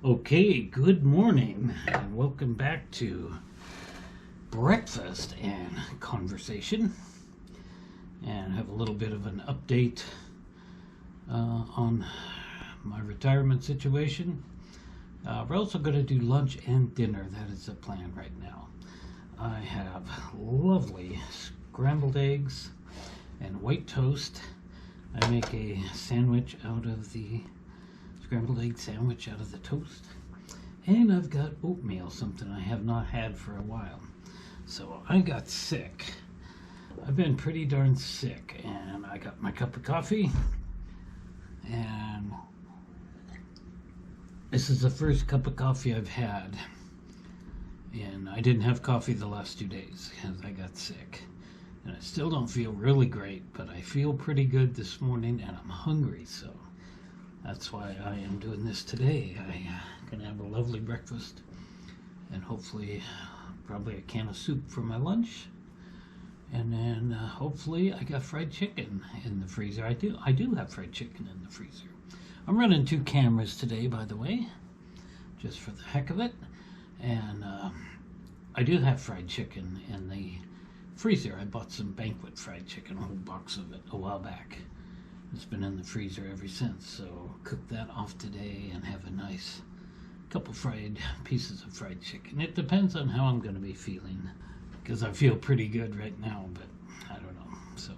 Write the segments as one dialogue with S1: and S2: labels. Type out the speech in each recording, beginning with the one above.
S1: Okay, good morning and welcome back to breakfast and conversation, and have a little bit of an update on my retirement situation. We're also going to do lunch and dinner. That is the plan right now. I have lovely scrambled eggs and white toast. I make a sandwich out of the scrambled egg sandwich out of the toast, and I've got oatmeal, something I have not had for a while. So I got sick. I've been pretty darn sick, and I got my cup of coffee, and this is the first cup of coffee I've had, and I didn't have coffee the last 2 days because I got sick, and I still don't feel really great, but I feel pretty good this morning, and I'm hungry, so that's why I am doing this today. I can have a lovely breakfast and hopefully probably a can of soup for my lunch. And then hopefully I got fried chicken in the freezer. I do have fried chicken in the freezer. I'm running 2 cameras today, by the way, just for the heck of it. And I do have fried chicken in the freezer. I bought some Banquet fried chicken, a whole box of it, a while back. It's been in the freezer ever since, so cook that off today and have a nice couple fried pieces of fried chicken. It depends on how I'm going to be feeling, because I feel pretty good right now, but I don't know. So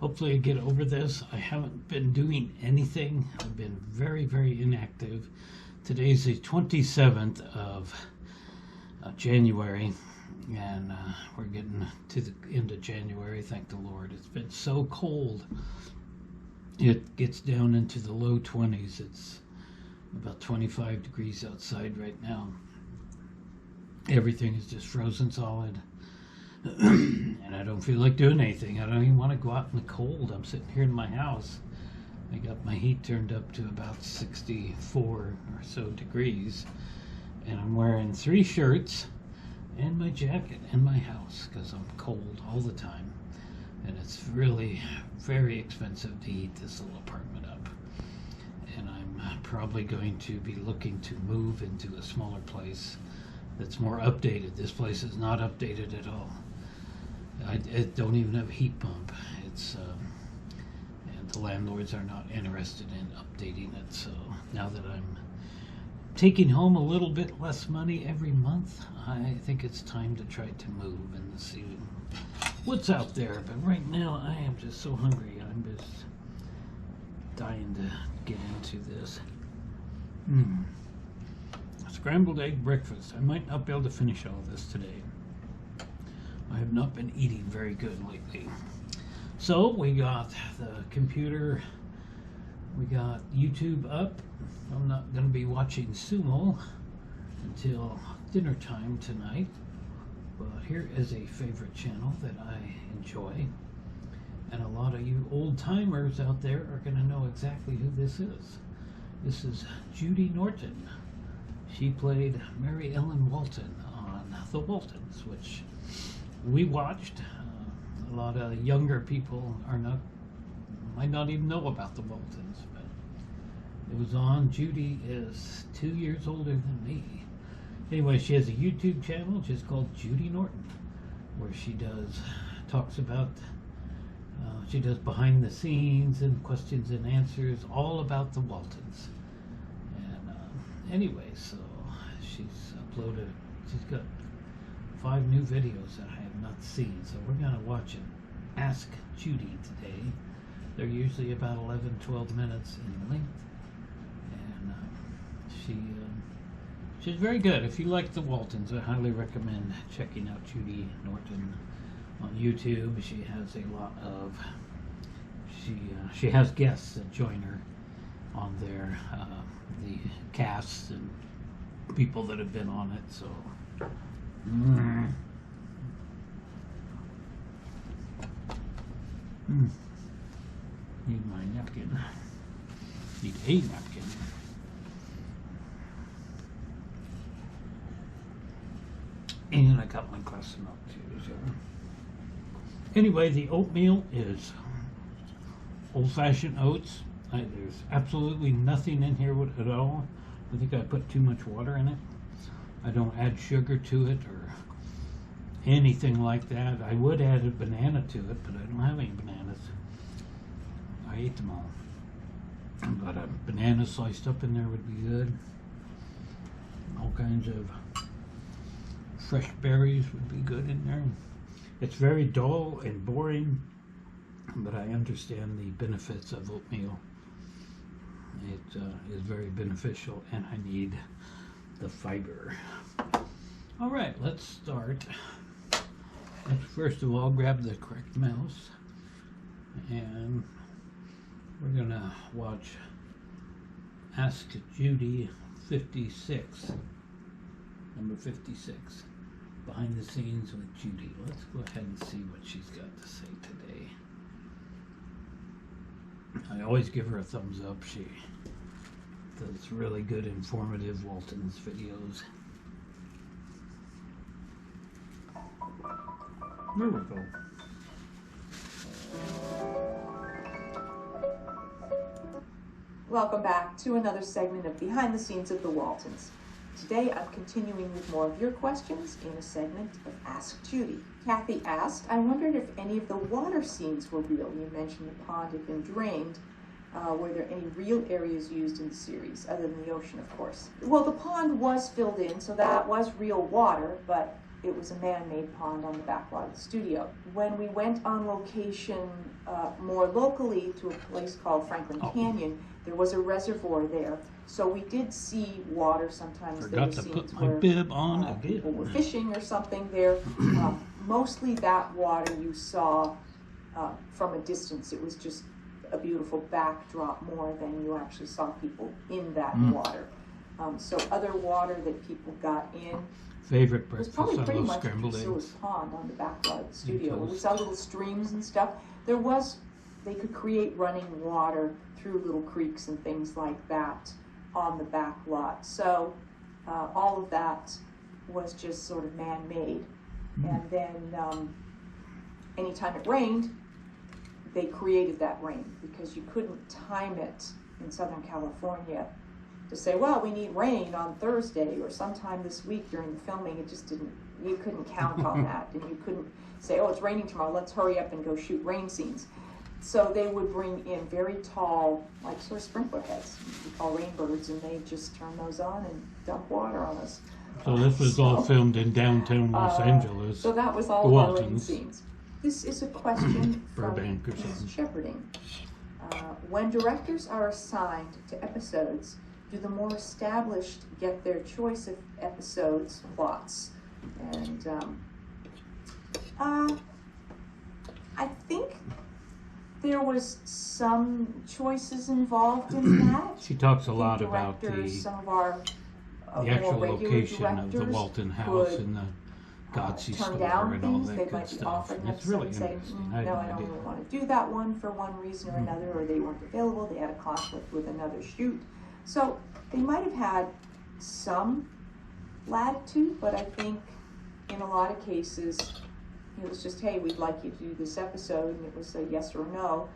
S1: hopefully I get over this. I haven't been doing anything. I've been very, very inactive. Today's the 27th of January, and we're getting to the end of January, thank the Lord. It's been so cold. It gets down into the low 20s. It's about 25 degrees outside right now. Everything is just frozen solid. And I don't feel like doing anything. I don't even want to go out in the cold. I'm sitting here in my house. I got my heat turned up to about 64 or so degrees. And I'm wearing 3 shirts and my jacket in my house because I'm cold all the time. And it's really very expensive to heat this little apartment up. And I'm probably going to be looking to move into a smaller place that's more updated. This place is not updated at all. I don't even have a heat pump. And the landlords are not interested in updating it. So now that I'm taking home a little bit less money every month, I think it's time to try to move and see what's out there. But right now I am just so hungry. I'm just dying to get into this. Scrambled egg breakfast. I might not be able to finish all of this today. I have not been eating very good lately. So we got the computer, we got YouTube up. I'm not going to be watching sumo until dinner time tonight. But here is a favorite channel that I enjoy, and a lot of you old timers out there are going to know exactly who this is. This is Judy Norton. She played Mary Ellen Walton on The Waltons, which we watched. A lot of younger people might not even know about The Waltons, but it was on. Judy is 2 years older than me. Anyway, she has a YouTube channel just called Judy Norton, where she talks about, she does behind the scenes and questions and answers all about the Waltons. And anyway, so she's got 5 new videos that I have not seen. So we're going to watch an Ask Judy today. They're usually about 11-12 minutes in length. And she's very good. If you like the Waltons, I highly recommend checking out Judy Norton on YouTube. She has a lot of, she has guests that join her on there, the casts and people that have been on it. So need my napkin. Need a napkin. And I got my glass of milk too. So anyway, the oatmeal is old-fashioned oats. There's absolutely nothing in here at all. I think I put too much water in it. I don't add sugar to it or anything like that. I would add a banana to it, but I don't have any bananas. I ate them all. But a banana sliced up in there would be good. All kinds of fresh berries would be good in there. It's very dull and boring, but I understand the benefits of oatmeal. It is very beneficial, and I need the fiber. All right, let's start. Let's first of all grab the correct mouse, and we're gonna watch Ask Judy 56, number 56, behind the scenes with Judy. Let's go ahead and see what she's got to say today. I always give her a thumbs up. She does really good, informative Walton's videos. There we go.
S2: Welcome back to another segment of Behind the Scenes of the Waltons. Today I'm continuing with more of your questions in a segment of Ask Judy. Kathy asked, I wondered if any of the water scenes were real. You mentioned the pond had been drained. Were there any real areas used in the series, other than the ocean, of course? Well, the pond was filled in, so that was real water, but it was a man-made pond on the back lot of the studio. When we went on location more locally to a place called Franklin Canyon, there was a reservoir there, so we did see water. Sometimes
S1: Forgot to put my bib on again.
S2: People were fishing or something there. Mostly that water you saw from a distance. It was just a beautiful backdrop more than you actually saw people in that water. So other water that people got in.
S1: Favorite breakfast,
S2: was probably pretty much
S1: scrambled eggs.
S2: Priscilla's pond on the back lot of the studio. We saw little streams and stuff. They could create running water through little creeks and things like that on the back lot. So all of that was just sort of man-made. And then anytime it rained, they created that rain because you couldn't time it in Southern California to say, well, we need rain on Thursday or sometime this week during the filming. It just didn't, you couldn't count on that. And you couldn't say, oh, it's raining tomorrow, let's hurry up and go shoot rain scenes. So they would bring in very tall, like sort of sprinkler heads, we call rainbirds, and they just turn those on and dump water on us.
S1: So this was all filmed in downtown Los Angeles.
S2: So that was all our rain scenes. This is a question from Ms. Shepherding. When directors are assigned to episodes, do the more established get their choice of episodes, plots? And I think there was some choices involved in that.
S1: She talks a lot about
S2: some of our
S1: the actual location of the Walton house and the Godsey store and all that good stuff. And it's really interesting.
S2: No, I don't really want to do that one for one reason or another, or they weren't available, they had a conflict with another shoot. So they might have had some latitude, but I think in a lot of cases it was just, hey, we'd like you to do this episode, and it was a yes or no.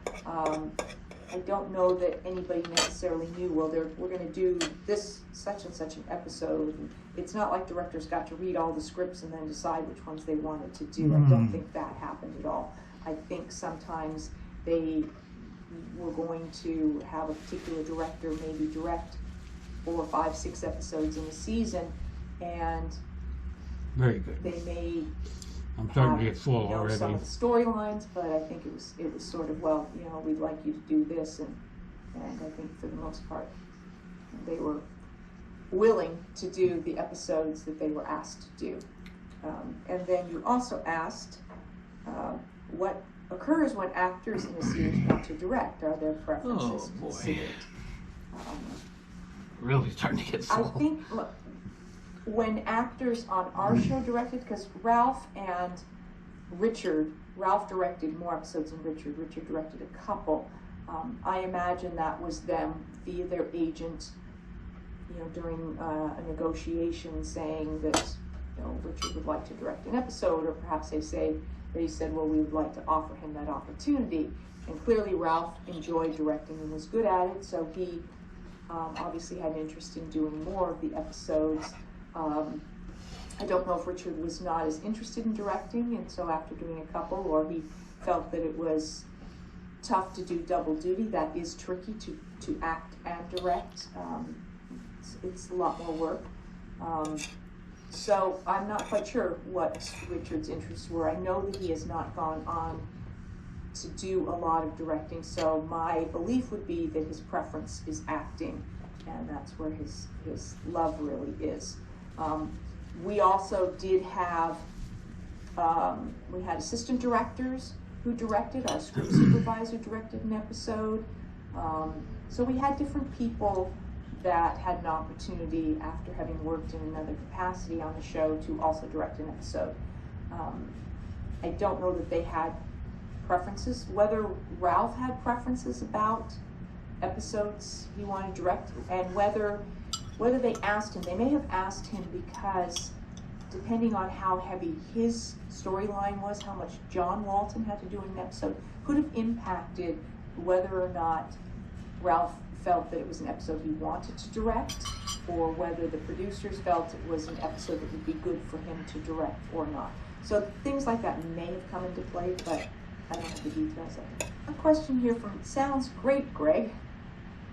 S2: I don't know that anybody necessarily knew, well, we're going to do this such and such an episode. And it's not like directors got to read all the scripts and then decide which ones they wanted to do. I don't think that happened at all. I think sometimes they were going to have a particular director maybe direct 4, 5, 6 episodes in a season, and
S1: very good.
S2: They may
S1: I'm starting to get full already.
S2: Some of the storylines, but I think it was sort of, well, we'd like you to do this, and I think for the most part they were willing to do the episodes that they were asked to do. And then you also asked what occurs when actors in a series want to direct. Are there preferences considered?
S1: Really starting to get full.
S2: I think, look, when actors on our show directed, because Ralph directed more episodes than Richard directed a couple. I imagine that was them via their agent, during a negotiation saying that, Richard would like to direct an episode, or perhaps they said, well, we would like to offer him that opportunity. And clearly Ralph enjoyed directing and was good at it, so he obviously had an interest in doing more of the episodes. I don't know if Richard was not as interested in directing, and so after doing a couple, or he felt that it was tough to do double duty. That is tricky to act and direct. It's a lot more work. So I'm not quite sure what Richard's interests were. I know that he has not gone on to do a lot of directing, so my belief would be that his preference is acting, and that's where his love really is. We also did have, we had assistant directors who directed. Our script supervisor directed an episode. So we had different people that had an opportunity, after having worked in another capacity on the show, to also direct an episode. I don't know that they had preferences. Whether Ralph had preferences about episodes he wanted to direct, and whether they asked him, they may have asked him because depending on how heavy his storyline was, how much John Walton had to do in an episode, could have impacted whether or not Ralph felt that it was an episode he wanted to direct, or whether the producers felt it was an episode that would be good for him to direct or not. So things like that may have come into play, but I don't have the details of it. A question here from Sounds Great Greg,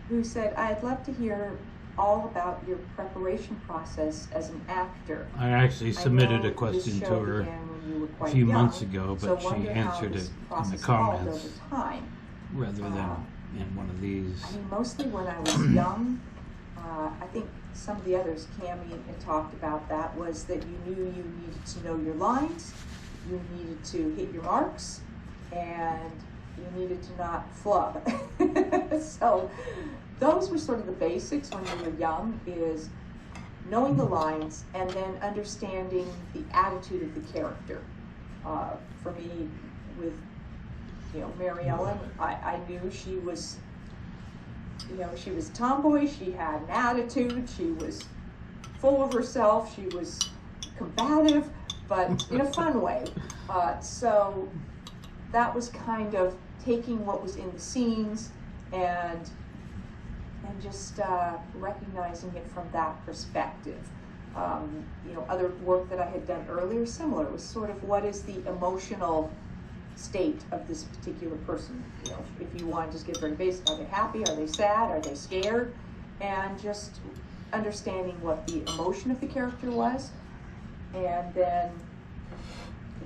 S2: who said, I'd love to hear all about your preparation process as an actor.
S1: I actually submitted a question to her a few months ago, but she answered it in the comments rather than in one of these.
S2: I mean, mostly when I was young, I think some of the others, Cammie had talked about that, was that you knew you needed to know your lines, you needed to hit your marks, and you needed to not flub. So those were sort of the basics when you were young, is knowing the lines and then understanding the attitude of the character. For me, with Mary Ellen, I knew she was, she was tomboy, she had an attitude, she was full of herself, she was combative, but in a fun way. So that was kind of taking what was in the scenes and just recognizing it from that perspective. Other work that I had done earlier, similar, was sort of what is the emotional state of this particular person. If you want to just get very basic, are they happy, are they sad, are they scared, and just understanding what the emotion of the character was, and then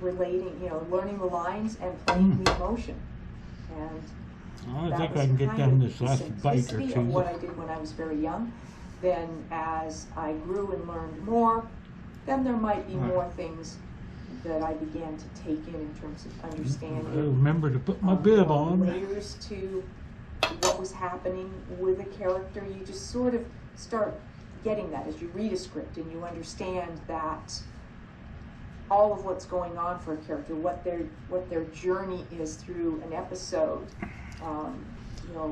S2: relating, learning the lines and playing the emotion. And
S1: I think I can get down this last bite or two.
S2: Of what I did when I was very young. Then as I grew and learned more, then there might be more things that I began to take in terms of understanding.
S1: I remember to put my bib on.
S2: Layers to what was happening with a character. You just sort of start getting that as you read a script and you understand that all of what's going on for a character, what their journey is through an episode.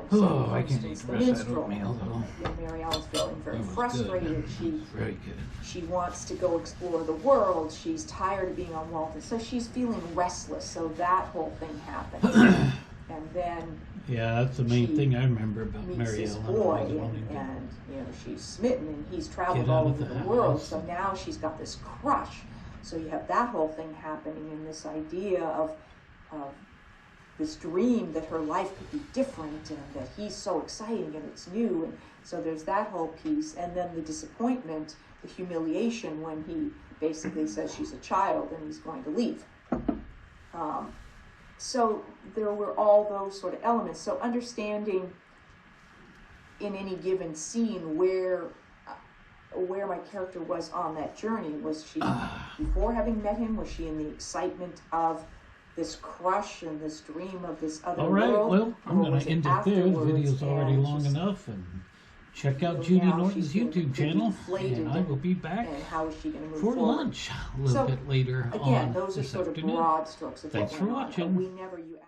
S1: So I can eat the rest of that oatmeal, though.
S2: Mary Ellen's feeling very frustrated.
S1: Very good.
S2: She wants to go explore the world. She's tired of being on Walton, so she's feeling restless. So that whole thing happens, and then
S1: that's the main thing I remember about Mary Ellen.
S2: Boy, and she's smitten, and he's traveled all over the world. So now she's got this crush. So you have that whole thing happening, and this idea of this dream that her life could be different, and that he's so exciting and it's new, and so there's that whole piece, and then the disappointment, the humiliation when he basically says she's a child and he's going to leave. So there were all those sort of elements. So understanding in any given scene where my character was on that journey. Was she, before having met him, was she in the excitement of this crush and this dream of this other world?
S1: All right, well, I'm going to end it there. The video's already long enough. And check out Judy Norton's YouTube channel. And I will be back for lunch a little bit later on
S2: again, those are
S1: this
S2: sort
S1: afternoon.
S2: of broad strokes of
S1: Thanks
S2: what
S1: for
S2: went on,
S1: watching.
S2: but we never